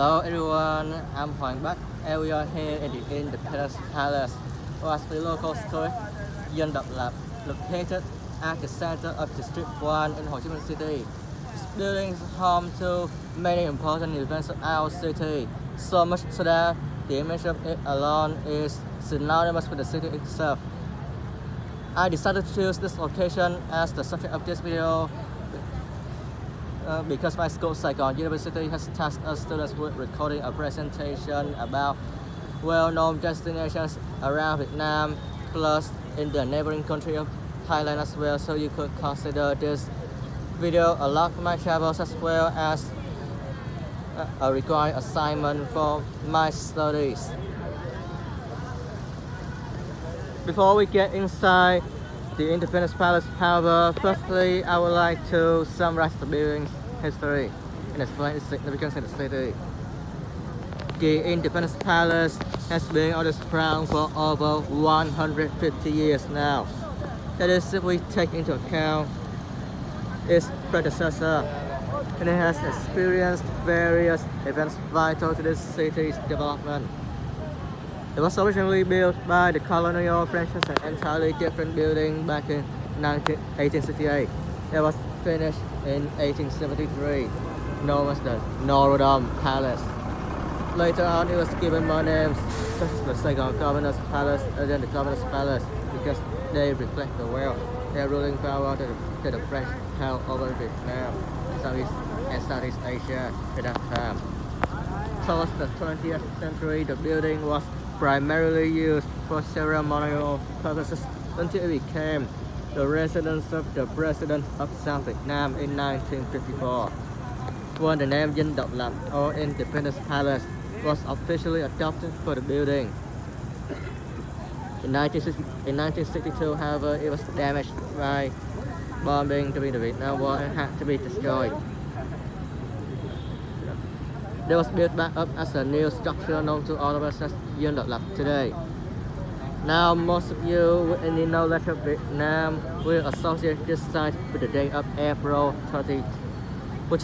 Hello everyone, I'm Hoàng Bắc and we are here at the Independence Palace, was the local school Dân Độc Lập, located at the center of District 1 in Ho Chi Minh City. This building is home to many important events of our city, so much so that the image of it alone is synonymous with the city itself. I decided to choose this location as the subject of this video because my school, Saigon University, has tasked us students with recording a presentation about well-known destinations around Vietnam, plus in the neighboring country of Thailand as well. So you could consider this video a lot of my travels as well as a required assignment for my studies. Before we get inside the Independence Palace, however, firstly I would like to summarize the building's history and explain its significance in the city. The Independence Palace has been on this ground for over 150 years now. That is, if we take into account its predecessor, and it has experienced various events vital to this city's development. It was originally built by the colonial French as an entirely different building back in 1868. It was finished in 1873, known as the Notre Dame Palace. Later on, it was given more names, such as the Saigon Governor's Palace and then the Governor's Palace, because they reflect the wealth, their ruling power that the French held over Vietnam, Southeast and Southeast Asia at that time. Towards the 20th century, the building was primarily used for ceremonial purposes until it became the residence of the President of South Vietnam in 1954, when the name Dân Độc Lập, or Independence Palace, was officially adopted for the building. In 1962, however, it was damaged by bombing during the Vietnam War and had to be destroyed. It was built back up as a new structure known to all of us as Dân Độc Lập today. Now, most of you with any knowledge of Vietnam will associate this site with the day of April 30th, which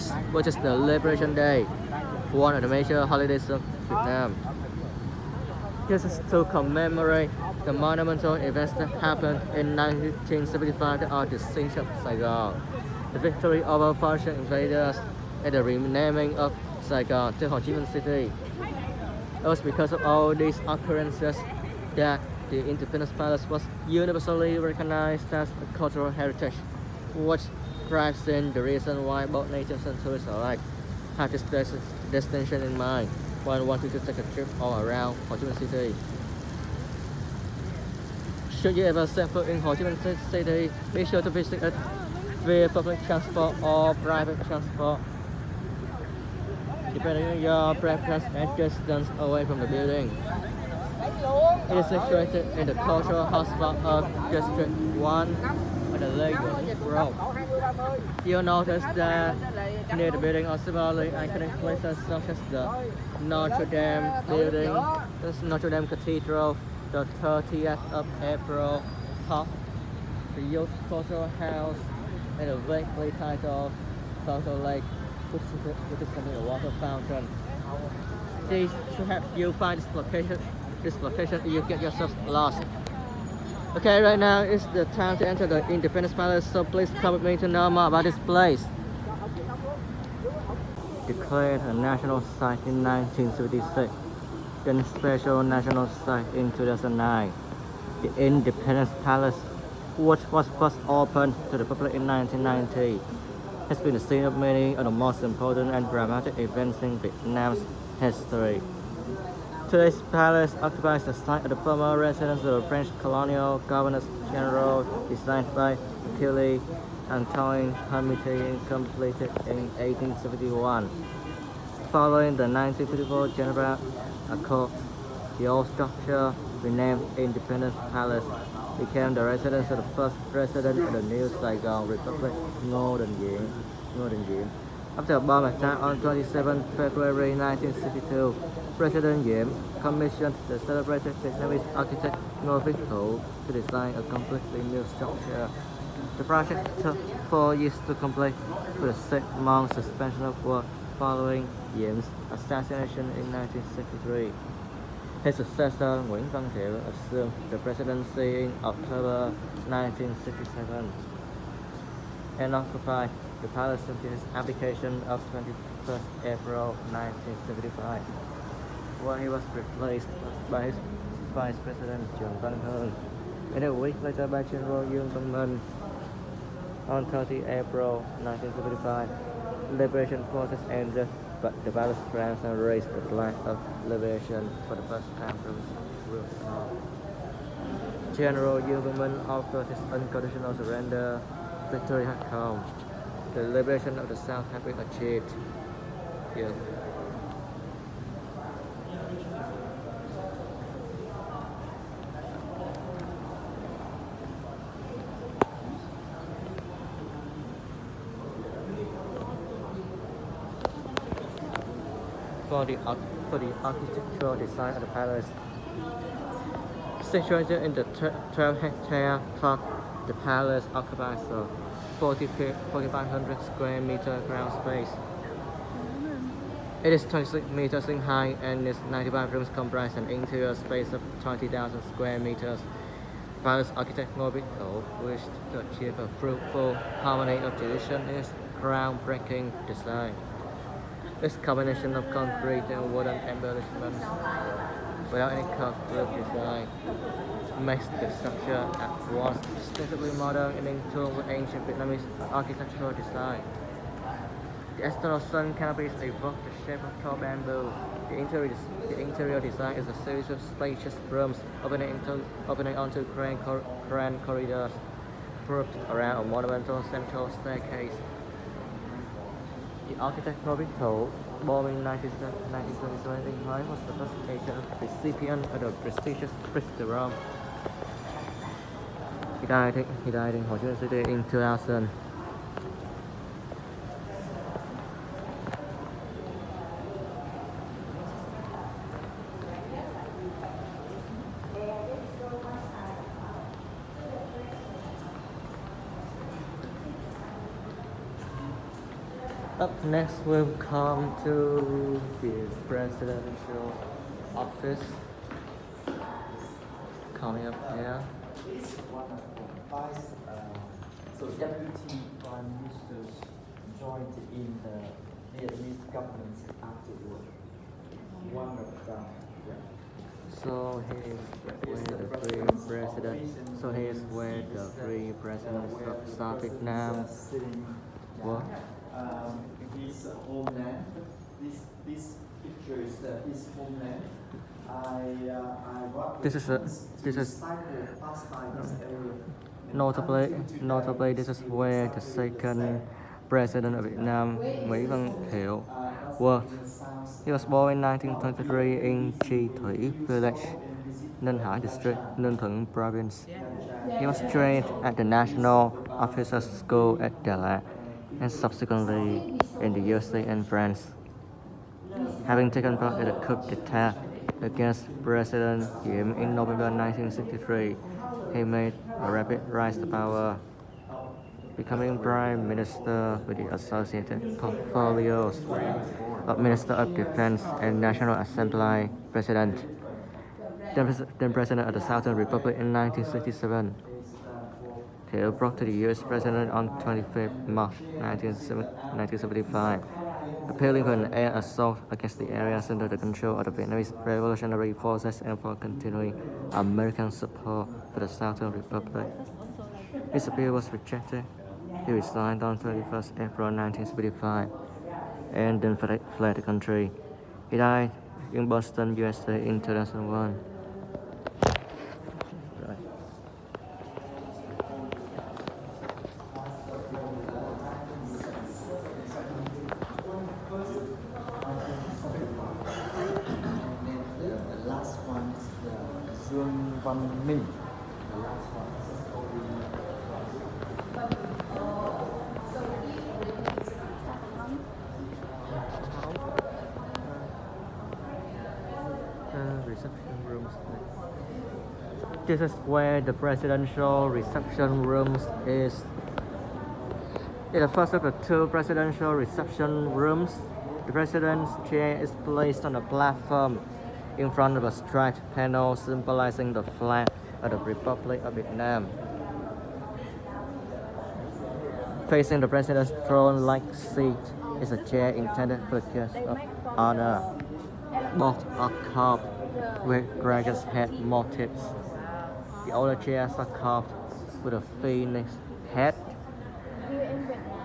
is the Liberation Day, one of the major holidays of Vietnam. This is to commemorate the monumental events that happened in 1975 that are the siege of Saigon, the victory over foreign invaders, and the renaming of Saigon to Ho Chi Minh City. It was because of all these occurrences that the Independence Palace was universally recognized as a cultural heritage, which drives in the reason why both nations and tourists alike have this destination in mind when wanting to take a trip all around Ho Chi Minh City. Should you ever set foot in Ho Chi Minh City, be sure to visit it via public transport or private transport, depending on your preference and distance away from the building. It is situated in the cultural hotspot of District 1 on the Lê Duẩn Road. You'll notice that near the building are similarly iconic places such as the Notre Dame building, the Notre Dame Cathedral, the 30th of April Hop, the Youth Cultural House, and the vaguely titled Photo Lake, which is a water fountain. These should help you find this location if you get yourself lost. Okay, right now is the time to enter the Independence Palace, so please come with me to know more about this place. Declared a national site in 1976, then special national site in 2009. The Independence Palace, which was first opened to the public in 1990, has been the scene of many of the most important and dramatic events in Vietnam's history. Today's palace occupies the site of the former residence of the French colonial governors general, designed by Achille Antoine Hermitage and completed in 1871. Following the 1954 General Accord, the old structure, renamed Independence Palace, became the residence of the first president of the new Saigon Republic, Ngô Đình Diệm. After a bomb attack on 27 February 1962, President Diem commissioned the celebrated Vietnamese architect Ngô Viết Thủ to design a completely new structure. The project took 4 years to complete, with a 6-month suspension of work following Diem's assassination in 1963. His successor, Nguyễn Văn Thiệu, assumed the presidency in October 1967 and occupied the palace until his abdication of 21st April 1975, where he was replaced by his Vice President Trần Văn Hương, and a week later by General Dương Văn Minh. On 30 April 1975, liberation forces entered, but the palace friends and raised the flag of liberation for the first time from Roosevelt. General Dương Văn Minh offered his unconditional surrender. Victory had come. The liberation of the South had been achieved. Yeah. For the architectural design of the palace, situated in the 12-hectare park, the palace occupies a 4,500 square meter ground space. It is 26 meters in height and its 95 rooms comprise an interior space of 20,000 square meters. Palace architect Ngô Viết Thủ wished to achieve a fruitful harmony of tradition in its groundbreaking design. This combination of concrete and wooden embellishments without any curved roof design makes the structure at once distinctively modern and in tune with ancient Vietnamese architectural design. The external sun canopies evoke the shape of tall bamboo. The interior design is a series of spacious rooms opening onto grand corridors, grouped around a monumental central staircase. The architect Ngô Viết Thủ, born in 1927 in Huế, was the first Asian recipient of the prestigious Prix de Rome. He died in Ho Chi Minh City in 2000. Up next, we'll come to the presidential office. Coming up here. It's one of the vice, deputy prime ministers joined in the Vietnamese government afterward. One of them, yeah. So here's where the three presidents of South Vietnam were. His homeland. This picture is his homeland. Notably, this is where the second president of Vietnam, Nguyễn Văn Thiệu, worked. He was born in 1923 in Chi Thủy village, Ninh Hải district, Ninh Thuận province. He was trained at the National Officers School at Đà and subsequently in the USA and France. Having taken part in the coup d'etat against President Diem in November 1963, he made a rapid rise to power, becoming Prime Minister with the associated portfolios of Minister of Defense and National Assembly President, then President of the Southern Republic in 1967. Thiệu brought to the U.S. President on 25 March 1975, appealing for an air assault against the areas under the control of the Vietnamese Revolutionary Forces and for continuing American support for the Southern Republic. His appeal was rejected. He resigned on 31st April 1975 and then fled the country. He died in Boston, USA in 2001. Dương Văn Minh. The last one is reception rooms. This is where the presidential reception rooms is. It's the first of the two presidential reception rooms The president's chair is placed on a platform in front of a striped panel symbolizing the flag of the Republic of Vietnam. Facing the president's throne-like seat is a chair intended for guests of honor. Both are carved with dragon's head motifs. The older chairs are carved with a phoenix head,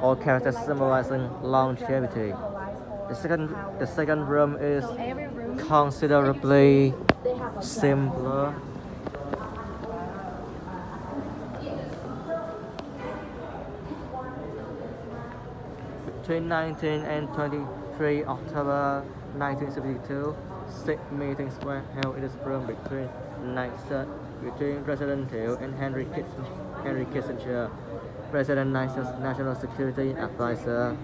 all characters symbolizing longevity. The second room is considerably simpler. Between 19 and 23 October 1972, 6 meetings were held in this room between President Thiệu and Henry Kissinger, President Nixon's national security advisor,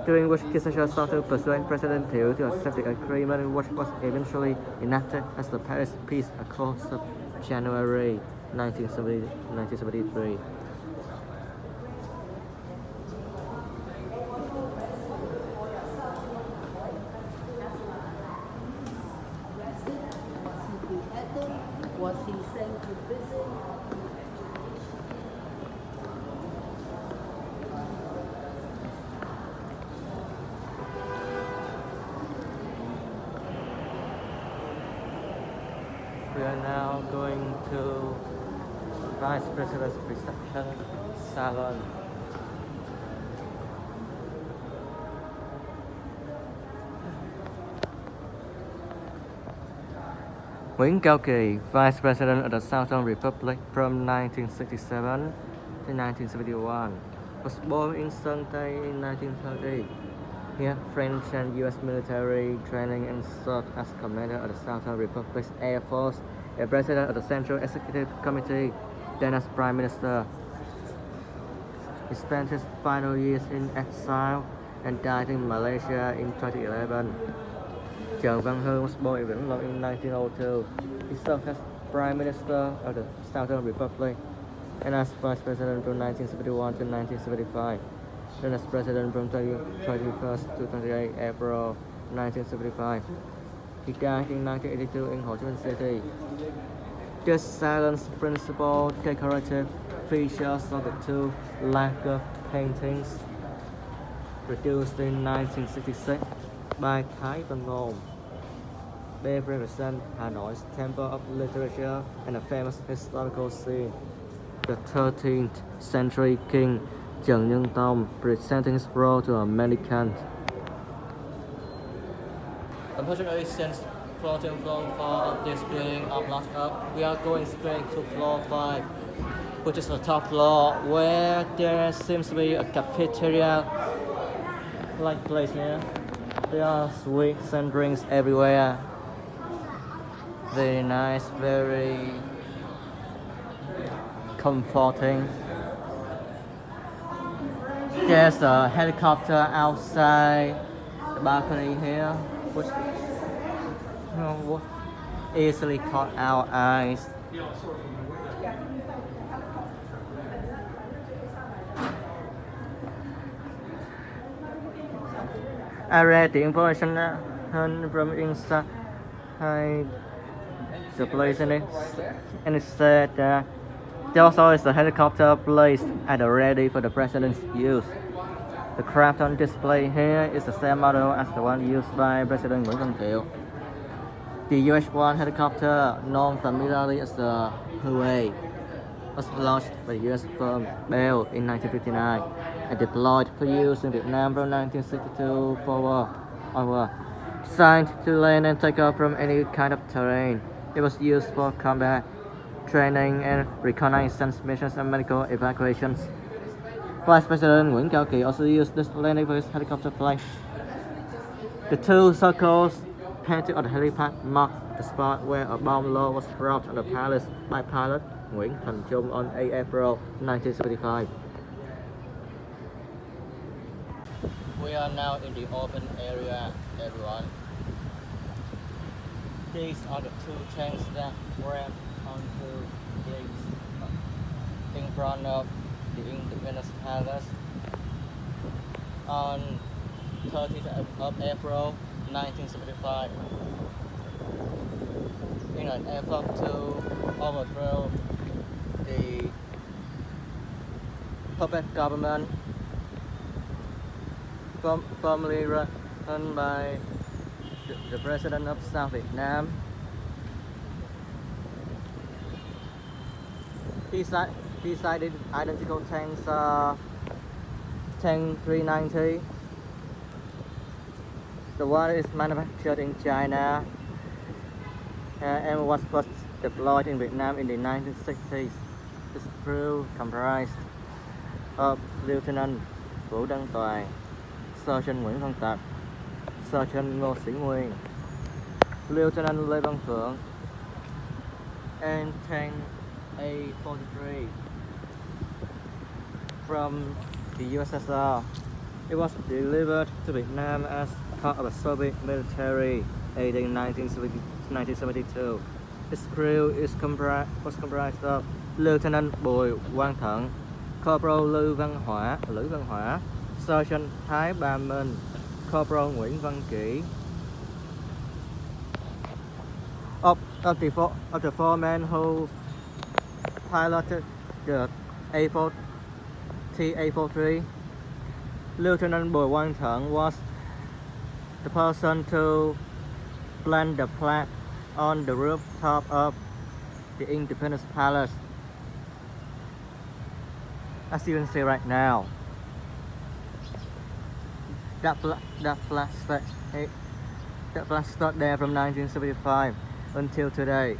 during which Kissinger sought to persuade President Thiệu to accept the agreement, which was eventually enacted as the Paris Peace Accords of January 1973. Was he sent to visit? We are now going to Vice President's reception salon. Nguyễn Cao Kỳ, Vice President of the Southern Republic from 1967 to 1971, was born in Sơn Tây in 1930. He had French and U.S. military training and served as commander of the Southern Republic's Air Force, a president of the Central Executive Committee, then as Prime Minister. He spent his final years in exile and died in Malaysia in 2011. Trần Văn Hương was born in Vĩnh Long in 1902. He served as Prime Minister of the Southern Republic and as Vice President from 1971 to 1975, then as President from 21st to 28 April 1975. He died in 1982 in Ho Chi Minh City. The silence principal decorative features of the two lacquer paintings produced in 1966 by Thái Văn Ngôn. They represent Hanoi's Temple of Literature and a famous historical scene. The 13th century king Trần Nhân Tông presenting his role to a mendicant. Unfortunately, since floor 4 of this building are blocked up, we are going straight to floor 5, which is the top floor, where there seems to be a cafeteria-like place here. There are sweets and drinks everywhere. Very nice, very comforting. There's a helicopter outside the balcony here, which easily caught our eyes. I read the information from inside the place, and it said that there also is a helicopter placed at the ready for the president's use. The craft on display here is the same model as the one used by President Nguyễn Văn Thiệu. The UH-1 helicopter, known familiarly as the Huey, was launched by the US firm Bell in 1959 and deployed for use in Vietnam from 1962 forward onward. Designed to land and take off from any kind of terrain, it was used for combat training and reconnaissance missions and medical evacuations. Vice President Nguyễn Cao Kỳ also used this landing for his helicopter flight. The two circles painted on the helipad mark the spot where a bomb load was dropped on the palace by pilot Nguyễn Thành Trung on 8 April 1975. We are now in the open area, everyone. These are the two tanks that ran onto gates in front of the Independence Palace. On 30th of April 1975 in an effort to overthrow the puppet government formerly run by the President of South Vietnam. He cited identical tanks, Tank 390. The one is manufactured in China and was first deployed in Vietnam in the 1960s. This crew comprised of Lieutenant Vũ Đăng Toàn, Sergeant Nguyễn Văn Tập, Sergeant Ngô Sĩ Nguyên, Lieutenant Lê Văn Phượng, and Tank A43 from the USSR. It was delivered to Vietnam as part of a Soviet military aid in 1972. Its crew was comprised of Lieutenant Bùi Quang Thận, Corporal Lữ Văn Hỏa, Sergeant Thái Ba Minh, Corporal Nguyễn Văn Kỷ. Of the four men who piloted the A43, Lieutenant Bùi Quang Thận was the person to plant the flag on the rooftop of the Independence Palace, as you can see right now. That flag stood there from 1975 until today.